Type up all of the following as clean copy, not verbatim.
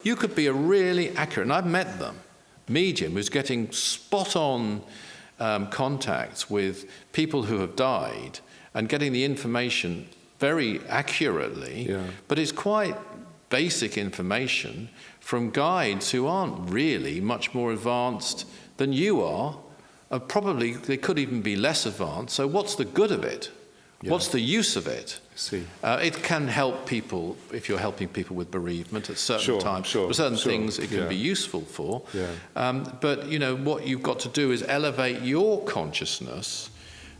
You could be a really accurate, and I've met them, medium who's getting spot-on contacts with people who have died and getting the information very accurately, but it's quite basic information from guides who aren't really much more advanced than you are. Probably they could even be less advanced. So what's the good of it? What's the use of it? It can help people if you're helping people with bereavement at certain times. For certain things it can be useful for. But what you've got to do is elevate your consciousness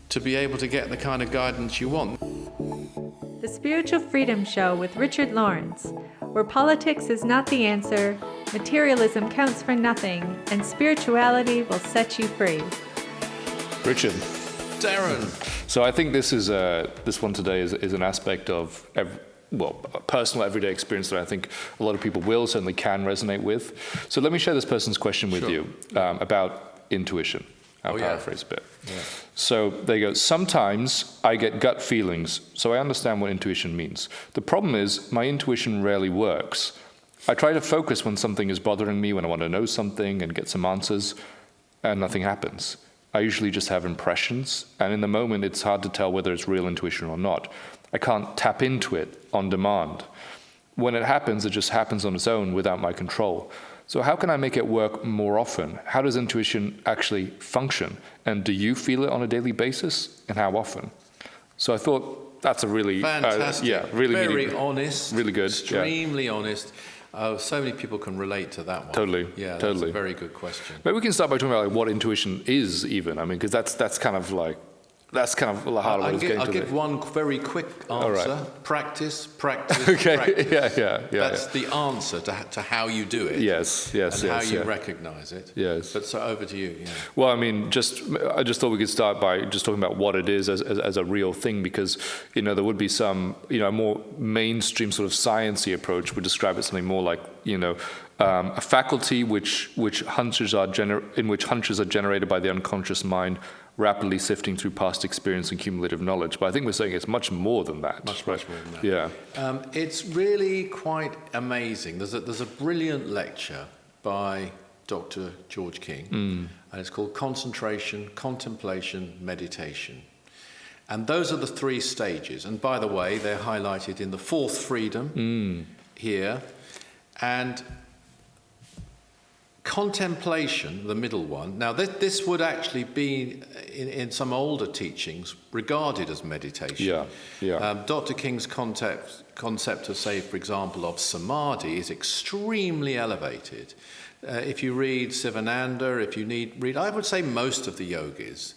to be able to get the kind of guidance you want. The Spiritual Freedom Show with Richard Lawrence, where politics is not the answer, materialism counts for nothing, and spirituality will set you free. Richard. Darren. So I think this one today is an aspect of a personal everyday experience that I think a lot of people certainly can resonate with. So let me share this person's question with you about intuition. I'll paraphrase a bit. So they go, sometimes I get gut feelings, so I understand what intuition means. The problem is my intuition rarely works. I try to focus when something is bothering me, when I want to know something and get some answers, and nothing happens. I usually just have impressions, and in the moment it's hard to tell whether it's real intuition or not. I can't tap into it on demand. When it just happens on its own without my control. So how can I make it work more often? How does intuition actually function? And do you feel it on a daily basis? And how often? So I thought that's a really fantastic, really very honest, really good, extremely honest. So many people can relate to that one. Totally. That's a very good question. Maybe we can start by talking about what intuition is, even. I mean, because that's kind of the heart of what it's going to I'll give one very quick answer. Right. Practice. Okay. Practice. That's the answer to how you do it. Yes. And how you recognize it. Yes. But so over to you. Yeah. Well, I mean, I just thought we could start by just talking about what it is as a real thing, because there would be some a more mainstream sort of sciencey approach would describe it something more like a faculty in which hunches are generated by the unconscious mind, rapidly sifting through past experience and cumulative knowledge. But I think we're saying it's much more than that. Much more than that. Yeah. It's really quite amazing. There's a brilliant lecture by Dr. George King, and it's called Concentration, Contemplation, Meditation. And those are the three stages. And by the way, they're highlighted in the fourth freedom here. And contemplation, the middle one. Now, this would actually be, in some older teachings, regarded as meditation. Dr. King's concept of, say, for example, of samadhi is extremely elevated. If you read Sivananda, if you read, I would say most of the yogis,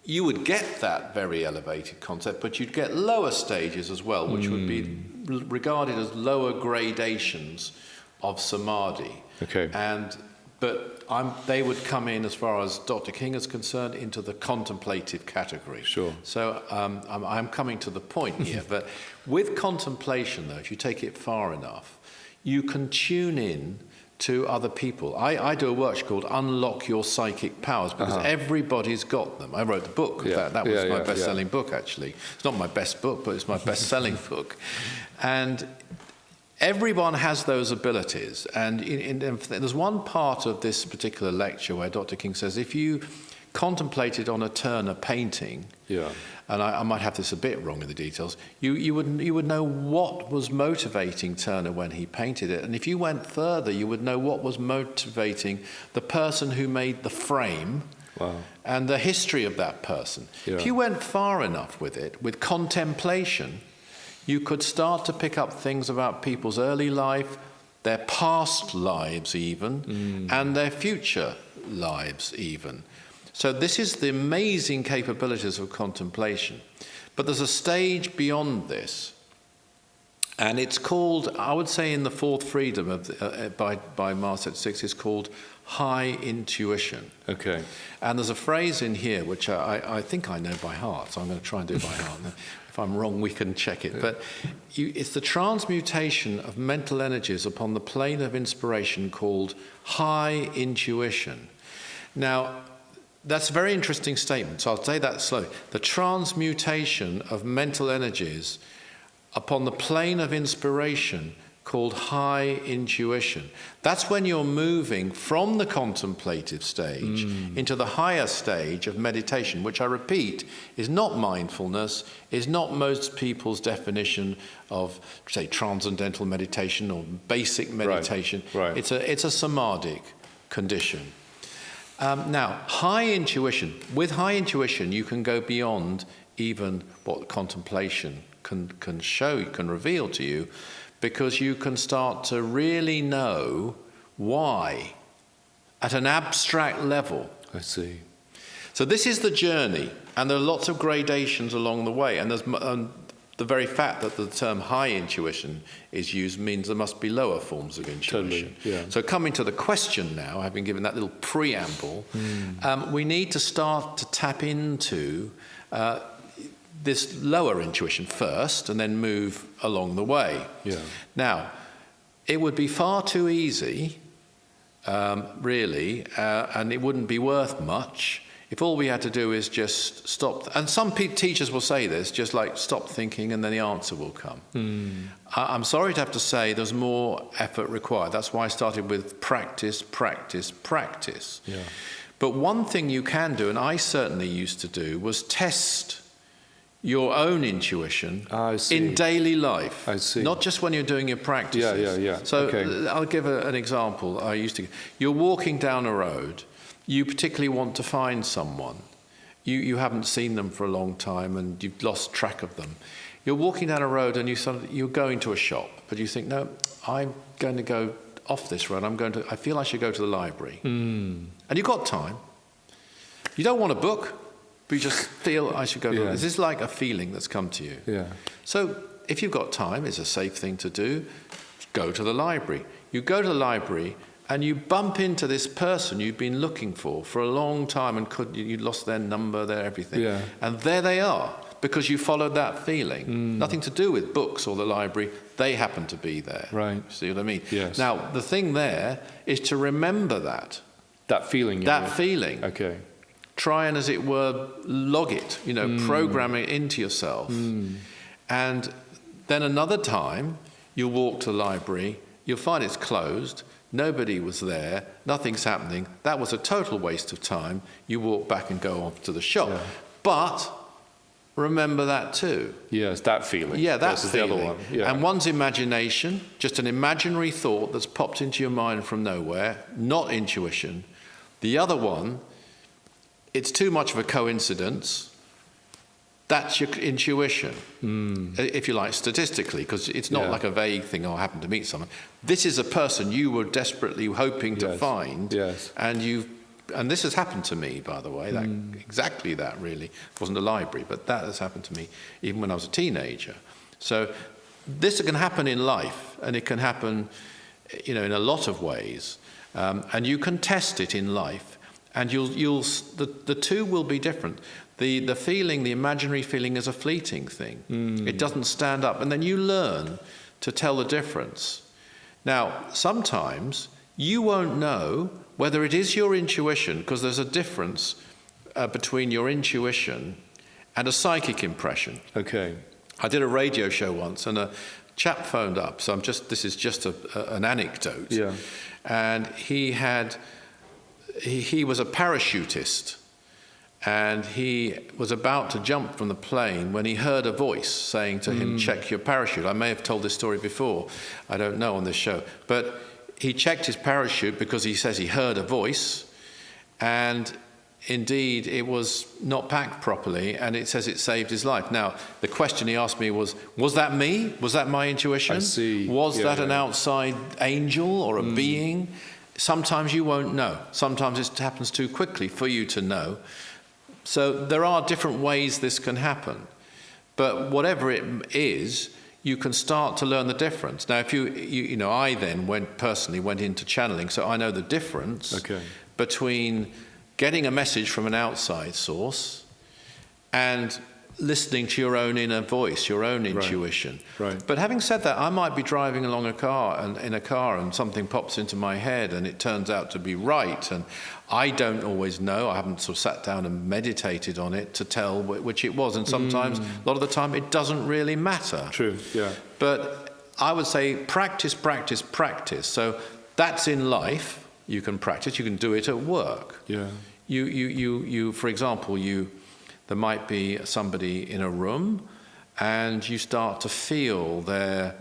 you would get that very elevated concept, but you'd get lower stages as well, which would be regarded as lower gradations of samadhi. Okay. But they would come in, as far as Dr. King is concerned, into the contemplative category. Sure. So I'm coming to the point here. But with contemplation, though, if you take it far enough, you can tune in to other people. I do a workshop called Unlock Your Psychic Powers, because everybody's got them. I wrote the book. That was my best-selling book, actually. It's not my best book, but it's my best-selling book. And everyone has those abilities. And there's one part of this particular lecture where Dr. King says, if you contemplated on a Turner painting, and I might have this a bit wrong in the details, you would know what was motivating Turner when he painted it. And if you went further, you would know what was motivating the person who made the frame. Wow. And the history of that person. If you went far enough with it, with contemplation, you could start to pick up things about people's early life, their past lives even, and their future lives even. So this is the amazing capabilities of contemplation. But there's a stage beyond this, and it's called, I would say in the fourth freedom of by Marset 6, it's called high intuition. Okay. And there's a phrase in here which I think I know by heart, so I'm going to try and do it by heart. If I'm wrong, we can check it. But it's the transmutation of mental energies upon the plane of inspiration called high intuition. Now, that's a very interesting statement, so I'll say that slowly. The transmutation of mental energies upon the plane of inspiration called high intuition. That's when you're moving from the contemplative stage into the higher stage of meditation, which I repeat is not mindfulness, is not most people's definition of, say, transcendental meditation or basic meditation. Right. It's a samadhic condition. Now, high intuition. With high intuition, you can go beyond even what contemplation can show, can reveal to you, because you can start to really know why at an abstract level. I see. So this is the journey, and there are lots of gradations along the way, and there's the very fact that the term high intuition is used means there must be lower forms of intuition. Totally, yeah. So coming to the question now, having given that little preamble, we need to start to tap into this lower intuition first and then move along the way. Yeah. Now, it would be far too easy, really, and it wouldn't be worth much if all we had to do is just stop. And some teachers will say this, just like stop thinking and then the answer will come. I'm sorry to have to say there's more effort required. That's why I started with practice, practice, practice. Yeah. But one thing you can do, and I certainly used to do, was test your own intuition in daily life. I see. Not just when you're doing your practices. Yeah. So okay. I'll give an example. You're walking down a road. You particularly want to find someone. You haven't seen them for a long time and you've lost track of them. You're walking down a road and you're going to a shop, but you think, no, I'm going to go off this road. I feel I should go to the library. And you've got time. You don't want a book, but you just feel I should go to This is like a feeling that's come to you. Yeah. So if you've got time, it's a safe thing to do, go to the library. You go to the library and you bump into this person you've been looking for a long time and you lost their number, their everything. Yeah. And there they are, because you followed that feeling. Nothing to do with books or the library. They happen to be there. Right. See what I mean? Yes. Now, the thing there is to remember that. That feeling. Feeling. Okay. Try and, as it were, log it, program it into yourself. And then another time, you'll walk to the library, you'll find it's closed, nobody was there, nothing's happening. That was a total waste of time. You walk back and go off to the shop. Yeah. But remember that too. Yes, that feeling. Yeah, that versus feeling. The other one. Yeah. And one's imagination, just an imaginary thought that's popped into your mind from nowhere, not intuition. The other one, it's too much of a coincidence. That's your intuition, if you like, statistically, because it's not like a vague thing, I happen to meet someone. This is a person you were desperately hoping to find, and this has happened to me, by the way, exactly that, really. It wasn't a library, but that has happened to me even when I was a teenager. So this can happen in life, and it can happen, in a lot of ways, and you can test it in life. And the two will be different. The feeling, the imaginary feeling, is a fleeting thing. It doesn't stand up. And then you learn to tell the difference. Now, sometimes you won't know whether it is your intuition, because there's a difference between your intuition and a psychic impression. Okay. I did a radio show once, and a chap phoned up. So this is just an anecdote. Yeah. And he was a parachutist, and he was about to jump from the plane when he heard a voice saying to him, check your parachute. I may have told this story before, I don't know, on this show. But he checked his parachute because he says he heard a voice, and indeed it was not packed properly, and it says it saved his life. Now, the question he asked me was that me? Was that my intuition? I see. Was that an outside angel or a being? Sometimes you won't know. Sometimes it happens too quickly for you to know. So there are different ways this can happen. But whatever it is, you can start to learn the difference. Now, if I then personally went into channeling, so I know the difference between getting a message from an outside source and listening to your own inner voice, your own intuition. Right. But having said that, I might be driving along in a car and something pops into my head and it turns out to be right, and I don't always know. I haven't sort of sat down and meditated on it to tell which it was, and sometimes, a lot of the time, it doesn't really matter. True, yeah. But I would say practice, practice, practice. So that's in life. You can practice. You can do it at work. Yeah. You. For example, there might be somebody in a room, and you start to feel their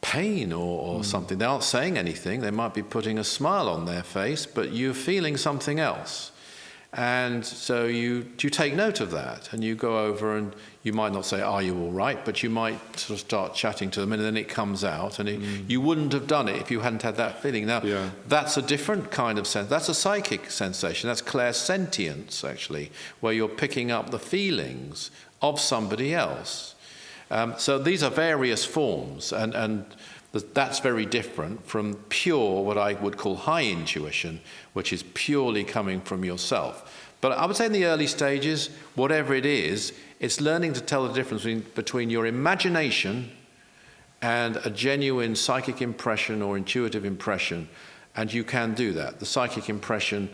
pain or something. They aren't saying anything. They might be putting a smile on their face, but you're feeling something else. And so you take note of that, and you go over, and you might not say, "Are you all right?" But you might sort of start chatting to them, and then it comes out, and you wouldn't have done it if you hadn't had that feeling. Now, that's a different kind of sense. That's a psychic sensation. That's clairsentience, actually, where you're picking up the feelings of somebody else. So these are various forms, and that's very different from pure, what I would call high intuition, which is purely coming from yourself. But I would say in the early stages, whatever it is, it's learning to tell the difference between your imagination and a genuine psychic impression or intuitive impression, and you can do that. The psychic impression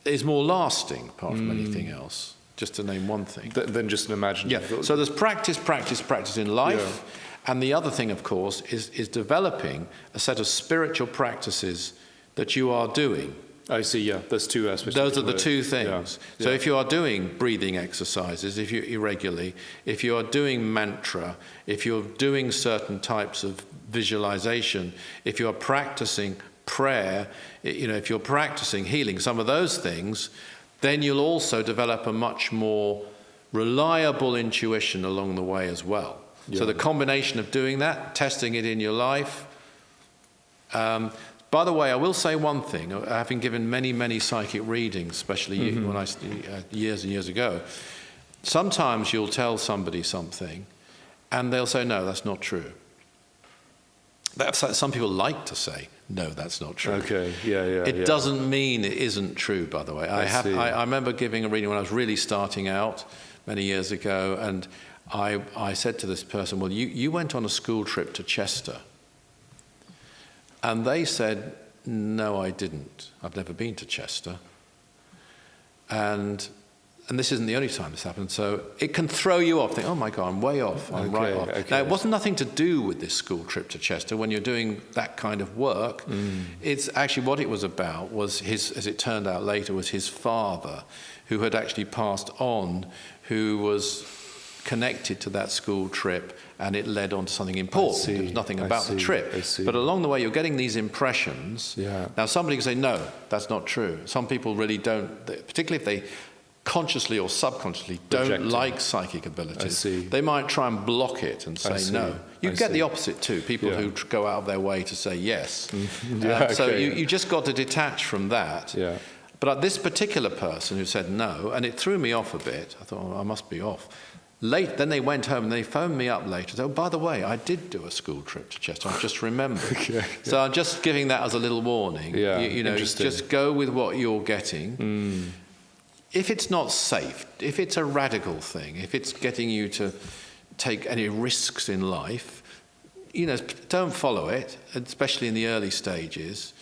is more lasting, apart from anything else, just to name one thing. Than just an imaginative. Yeah, so there's practice, practice, practice in life. Yeah. And the other thing, of course, is developing a set of spiritual practices that you are doing. I see, yeah. There's two aspects. Those are the two things. Yeah. So if you are doing breathing exercises, if you irregularly, if you are doing mantra, if you're doing certain types of visualization, if you are practicing prayer, if you're practicing healing, some of those things, then you'll also develop a much more reliable intuition along the way as well. Yeah. So the combination of doing that, testing it in your life. By the way, I will say one thing. Having given many, many psychic readings, especially when years and years ago, sometimes you'll tell somebody something, and they'll say, "No, that's not true." Some people like to say, "No, that's not true." Okay, yeah. It doesn't mean it isn't true, by the way. I remember giving a reading when I was really starting out many years ago, and I said to this person, "Well, you went on a school trip to Chester." And they said, "No, I didn't. I've never been to Chester." And this isn't the only time this happened. So it can throw you off. Think, "Oh my God, I'm way off. I'm right off." Okay. Now, it wasn't nothing to do with this school trip to Chester. When you're doing that kind of work, it's actually what it was about was as it turned out later, was his father, who had actually passed on, who was connected to that school trip, and it led on to something important. It was nothing about the trip. But along the way, you're getting these impressions. Yeah. Now, somebody can say, "No, that's not true." Some people really don't, particularly if they consciously or subconsciously don't like psychic abilities. They might try and block it and say no. You get the opposite too, people who go out of their way to say yes. So you just got to detach from that. Yeah. But this particular person who said no, and it threw me off a bit, I thought, I must be off. Then they went home and they phoned me up later. Oh, by the way, I did do a school trip to Chester. I've just remembered. So I'm just giving that as a little warning. Yeah, just go with what you're getting. If it's not safe, if it's a radical thing, if it's getting you to take any risks in life, don't follow it, especially in the early stages.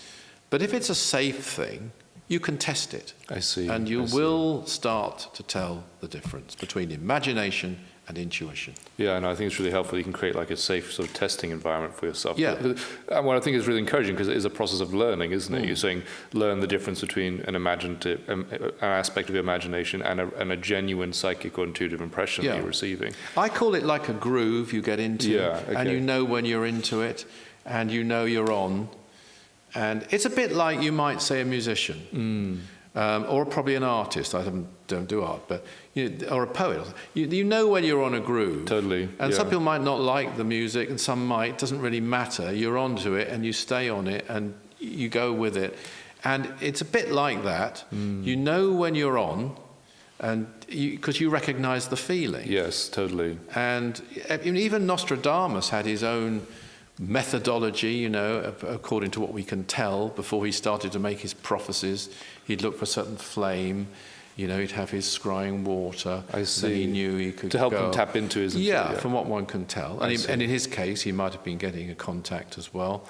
But if it's a safe thing, you can test it. I see. And you will start to tell the difference between imagination and intuition. Yeah, and I think it's really helpful. You can create like a safe sort of testing environment for yourself. Yeah. And what I think is really encouraging, because it is a process of learning, isn't it? You're saying learn the difference between an aspect of your imagination and a genuine psychic or intuitive impression that you're receiving. I call it like a groove you get into, and you know when you're into it, and you know you're on. And it's a bit like, you might say, a musician, or probably an artist. I don't do art, but or a poet. You know when you're on a groove. Totally. And some people might not like the music, and some might. It doesn't really matter. You're onto it, and you stay on it, and you go with it. And it's a bit like that. You know when you're on, and because you recognise the feeling. Yes, totally. And even Nostradamus had his own methodology, according to what we can tell. Before he started to make his prophecies, he'd look for a certain flame, he'd have his scrying water. I see. Then he knew he could to help him tap into his from what one can tell. And in his case, he might have been getting a contact as well.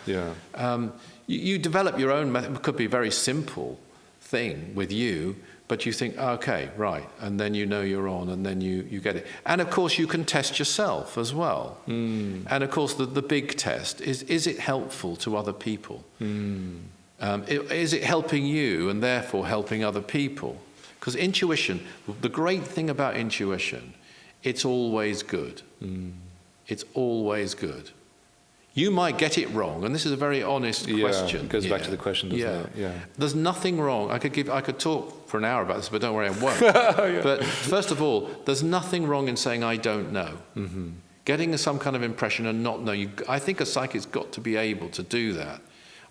You develop your own method. It could be a very simple thing with you, but you think, okay, right, and then you know you're on, and then you get it. And of course, you can test yourself as well. And of course, the big test is it helpful to other people? Is it helping you and therefore helping other people? Because intuition, the great thing about intuition, it's always good. It's always good. You might get it wrong, and this is a very honest question. It goes back to the question, doesn't it? Yeah. There's nothing wrong. I could talk for an hour about this, but don't worry, I won't. But first of all, there's nothing wrong in saying I don't know. Getting some kind of impression and not know. I think a psychic's got to be able to do that.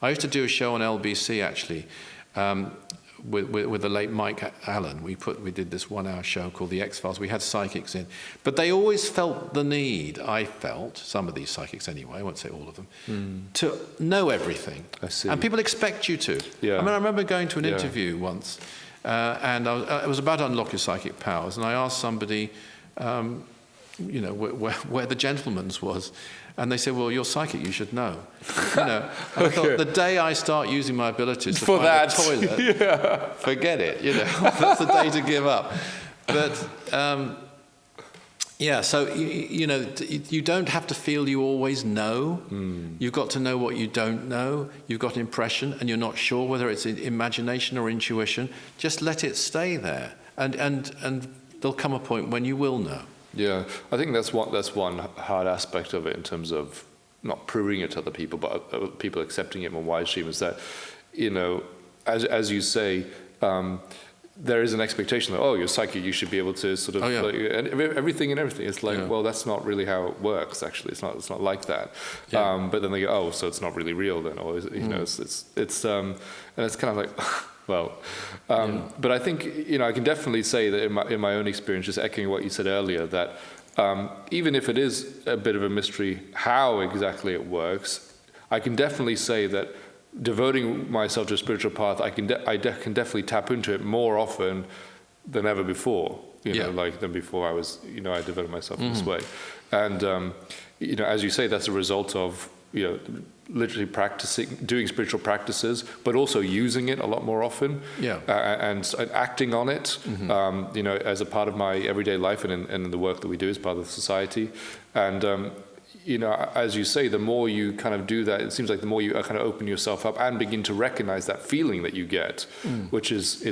I used to do a show on LBC actually. With the late Mike Allen, we did this 1-hour show called The X-Files. We had psychics in, but they always felt the need. I felt, some of these psychics anyway, I won't say all of them, to know everything. I see. And people expect you to. Yeah. I mean, I remember going to an interview once, and it was about unlock your psychic powers, and I asked somebody, where the gentleman's was. And they said, well, you're psychic, you should know. And I thought, the day I start using my abilities to find a toilet, forget it, That's the day to give up. But, so, you don't have to feel you always know. You've got to know what you don't know. You've got an impression, and you're not sure whether it's imagination or intuition. Just let it stay there. And there'll come a point when you will know. Yeah, I think that's one hard aspect of it in terms of not proving it to other people, but people accepting it more widely. Is that, as you say, there is an expectation that you're psychic, you should be able to sort of and everything. It's like, well, that's not really how it works. Actually, it's not like that. Yeah. But then they go, so it's not really real then, or it's and it's kind of like. But I think, I can definitely say that in my own experience, just echoing what you said earlier, that even if it is a bit of a mystery how exactly it works, I can definitely say that devoting myself to a spiritual path, I can definitely tap into it more often than ever before, than before I was, I devoted myself in this way. And, as you say, that's a result of, literally doing spiritual practices, but also using it a lot more often, and acting on it, as a part of my everyday life and in the work that we do as part of the society. And, as you say, the more you kind of do that, it seems like the more you kind of open yourself up and begin to recognize that feeling that you get, which is,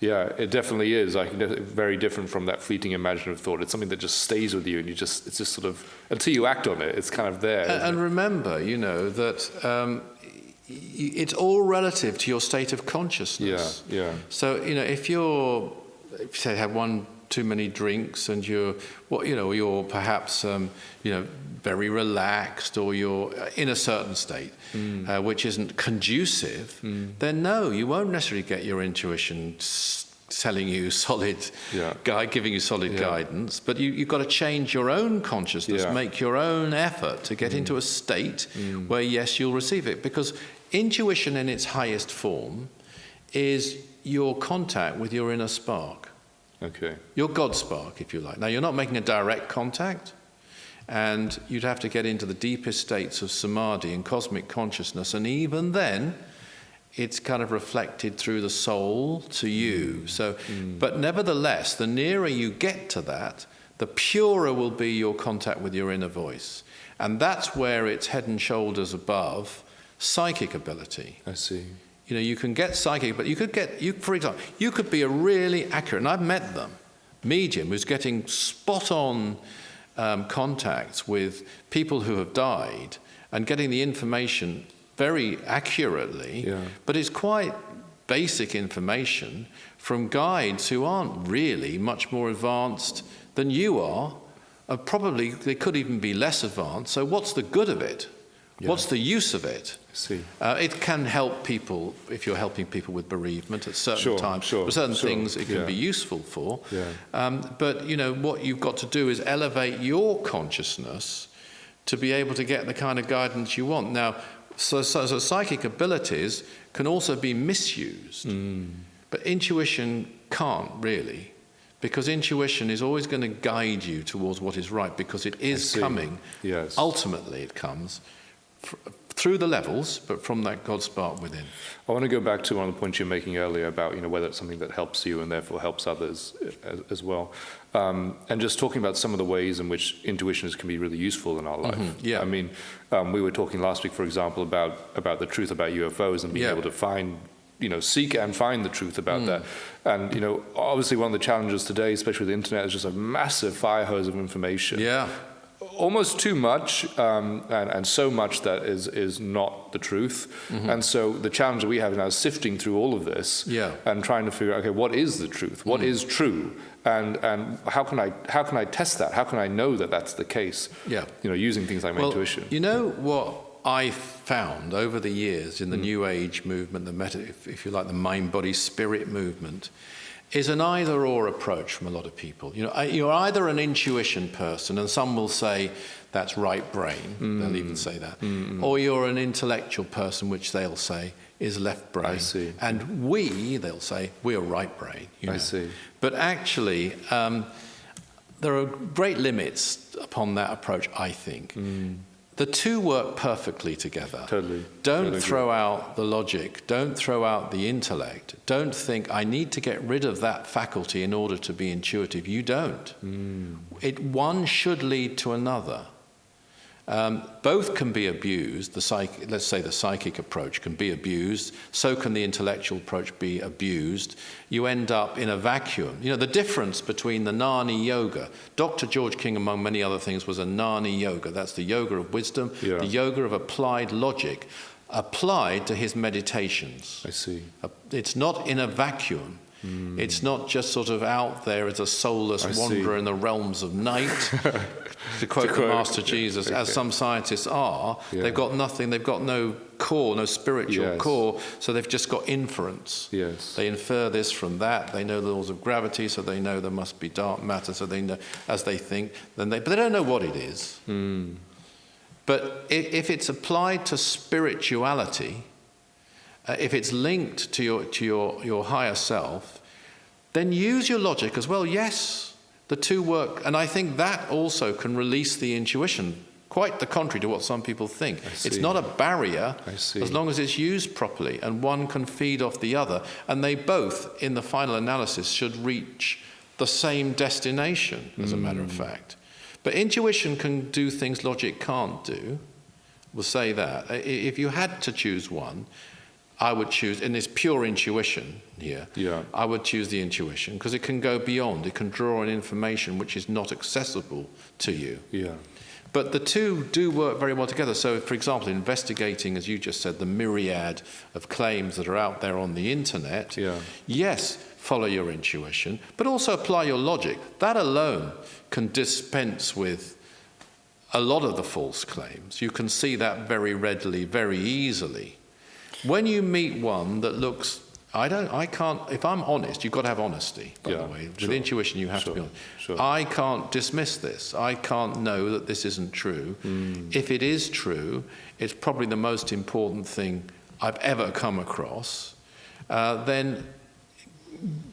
it definitely is. Very different from that fleeting imaginative thought. It's something that just stays with you, and it's just sort of, until you act on it, it's kind of there. And remember, that it's all relative to your state of consciousness. Yeah. So, if you say have one too many drinks and you're perhaps very relaxed, or you're in a certain state which isn't conducive, then no, you won't necessarily get your intuition telling you solid giving you solid guidance. But you've got to change your own consciousness, make your own effort to get into a state where yes, you'll receive it. Because intuition in its highest form is your contact with your inner spark. Okay. Your God spark, if you like. Now, you're not making a direct contact, and you'd have to get into the deepest states of samadhi and cosmic consciousness, and even then, it's kind of reflected through the soul to you. So, but nevertheless, the nearer you get to that, the purer will be your contact with your inner voice. And that's where it's head and shoulders above psychic ability. I see. You can get psychic, but for example, you could be a really accurate, and I've met them, medium who's getting spot-on contacts with people who have died and getting the information very accurately, but it's quite basic information from guides who aren't really much more advanced than you are. Probably they could even be less advanced. So what's the good of it? What's the use of it? See. It can help people if you're helping people with bereavement at certain times. For certain things it can be useful for. But what you've got to do is elevate your consciousness to be able to get the kind of guidance you want. Now, so psychic abilities can also be misused, but intuition can't really, because intuition is always going to guide you towards what is right, because it is coming. Ultimately, it comes through the levels, but from that God spark within. I want to go back to one of the points you were making earlier about, whether it's something that helps you and therefore helps others as well. And just talking about some of the ways in which intuitions can be really useful in our life. Yeah. I mean, we were talking last week, for example, about the truth about UFOs and being able to find, seek and find the truth about that. And, obviously one of the challenges today, especially with the internet, is just a massive fire hose of information. Yeah. Almost too much, and so much that is not the truth. And so the challenge that we have now is sifting through all of this and trying to figure out, okay, what is the truth? What is true? And how can I test that? How can I know that that's the case? Yeah. Using things like my intuition. You know what I found over the years in the New Age movement, if you like, the mind, body, spirit movement, is an either-or approach from a lot of people. You're either an intuition person, and some will say that's right brain, they'll even say that, or you're an intellectual person, which they'll say is left brain. I see. And they'll say, we're right brain. I see. But actually, there are great limits upon that approach, I think. The two work perfectly together. Totally. Don't throw out the logic. Don't throw out the intellect. Don't think, I need to get rid of that faculty in order to be intuitive. You don't. One should lead to another. Both can be abused. Let's say the psychic approach can be abused. So can the intellectual approach be abused. You end up in a vacuum. The difference between the Gnani Yoga, Dr. George King, among many other things, was a Gnani Yoga. That's the yoga of wisdom, the yoga of applied logic, applied to his meditations. I see. It's not in a vacuum. It's not just sort of out there as a soulless wanderer in the realms of night. To quote the Master Jesus, as some scientists are, they've got nothing, they've got no core, no spiritual core, so they've just got inference. Yes. They infer this from that, they know the laws of gravity, so they know there must be dark matter, so they know, as they think, but they don't know what it is. But if it's applied to spirituality, if it's linked to your higher self, then use your logic as well. Yes, the two work. And I think that also can release the intuition, quite the contrary to what some people think. It's not a barrier as long as it's used properly, and one can feed off the other. And they both, in the final analysis, should reach the same destination, as a matter of fact. But intuition can do things logic can't do. We'll say that. If you had to choose one, I would choose, in this pure intuition here, I would choose the intuition, because it can go beyond. It can draw on information which is not accessible to you. But the two do work very well together. So, for example, investigating, as you just said, the myriad of claims that are out there on the internet, yes, follow your intuition, but also apply your logic. That alone can dispense with a lot of the false claims. You can see that very readily, very easily. When you meet one that looks, I can't, if I'm honest, you've got to have honesty, by the way. With intuition, you have to be honest. I can't dismiss this. I can't know that this isn't true. If it is true, it's probably the most important thing I've ever come across. Then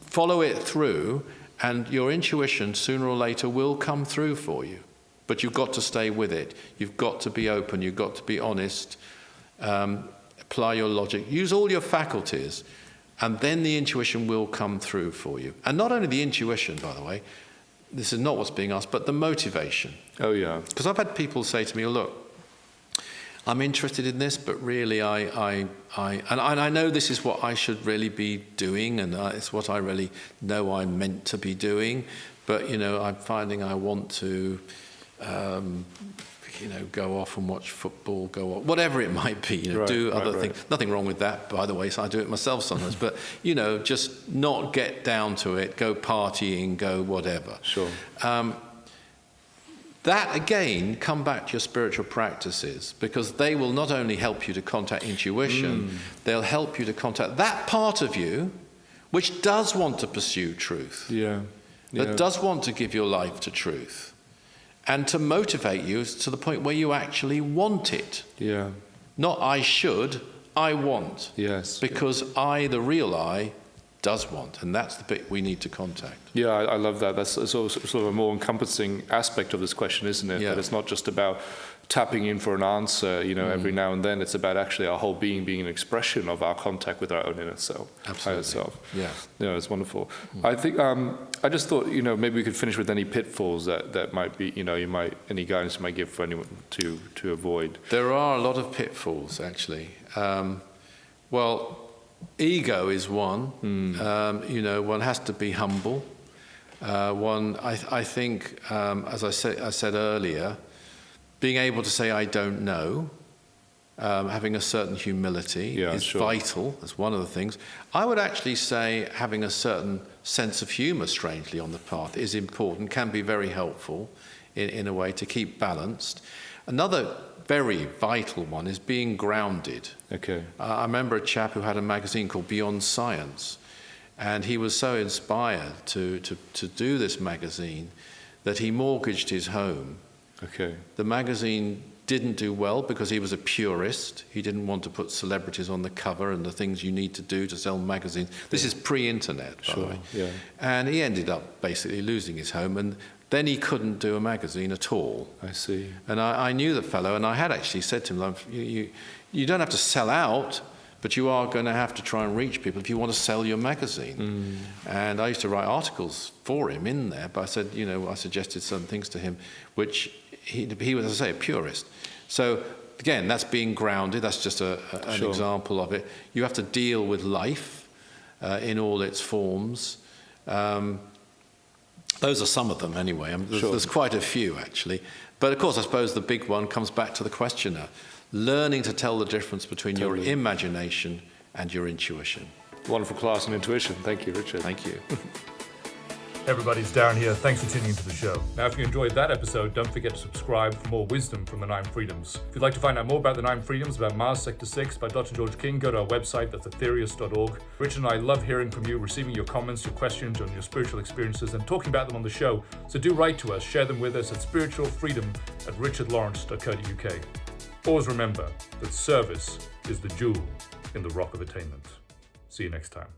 follow it through, and your intuition, sooner or later, will come through for you. But you've got to stay with it. You've got to be open. You've got to be honest. Apply your logic, use all your faculties, and then the intuition will come through for you. And not only the intuition, by the way, this is not what's being asked, but the motivation. Because I've had people say to me, look, I'm interested in this, but really I know this is what I should really be doing, and it's what I really know I'm meant to be doing, but, I'm finding I want to go off and watch football, go off, whatever it might be, do other things. Nothing wrong with that, by the way, so I do it myself sometimes, but, just not get down to it, go partying, go whatever. That, again, come back to your spiritual practices, because they will not only help you to contact intuition, they'll help you to contact that part of you which does want to pursue truth, that does want to give your life to truth, and to motivate you to the point where you actually want it. Not I should, I want. Because I, the real I, does want. And that's the bit we need to contact. I love that. That's sort of a more encompassing aspect of this question, isn't it? That it's not just about tapping in for an answer, every now and then. It's about actually our whole being an expression of our contact with our own inner self. Absolutely. Higher self. Yeah. It's wonderful. I think I just thought, maybe we could finish with any pitfalls that might be, any guidance you might give for anyone to avoid. There are a lot of pitfalls, actually. Well, ego is one. One has to be humble. I think, as I said earlier, being able to say I don't know, having a certain humility is vital. That's one of the things. I would actually say having a certain sense of humor, strangely, on the path is important, can be very helpful in a way to keep balanced. Another very vital one is being grounded. Okay. I remember a chap who had a magazine called Beyond Science, and he was so inspired to do this magazine that he mortgaged his home. Okay. The magazine didn't do well because he was a purist. He didn't want to put celebrities on the cover and the things you need to do to sell magazines. This is pre-internet, by the way. Yeah. And he ended up basically losing his home, and then he couldn't do a magazine at all. I see. And I knew the fellow, and I had actually said to him, you don't have to sell out, but you are going to have to try and reach people if you want to sell your magazine. And I used to write articles for him in there, but I said, I suggested some things to him, which he was, as I say, a purist. So again, that's being grounded. That's just an example of it. You have to deal with life in all its forms. Those are some of them anyway. There's quite a few, actually. But of course, I suppose the big one comes back to the questioner. Learning to tell the difference between your imagination and your intuition. Wonderful class on intuition. Thank you, Richard. Thank you. Hey everybody, it's Darren here. Thanks for tuning into the show. Now, if you enjoyed that episode, don't forget to subscribe for more wisdom from the 9 Freedoms. If you'd like to find out more about the 9 Freedoms, about Mars Sector 6 by Dr. George King, go to our website, that's aetherius.org. Richard and I love hearing from you, receiving your comments, your questions on your spiritual experiences, and talking about them on the show. So do write to us, share them with us at spiritualfreedom@richardlawrence.co.uk. Always remember that service is the jewel in the rock of attainment. See you next time.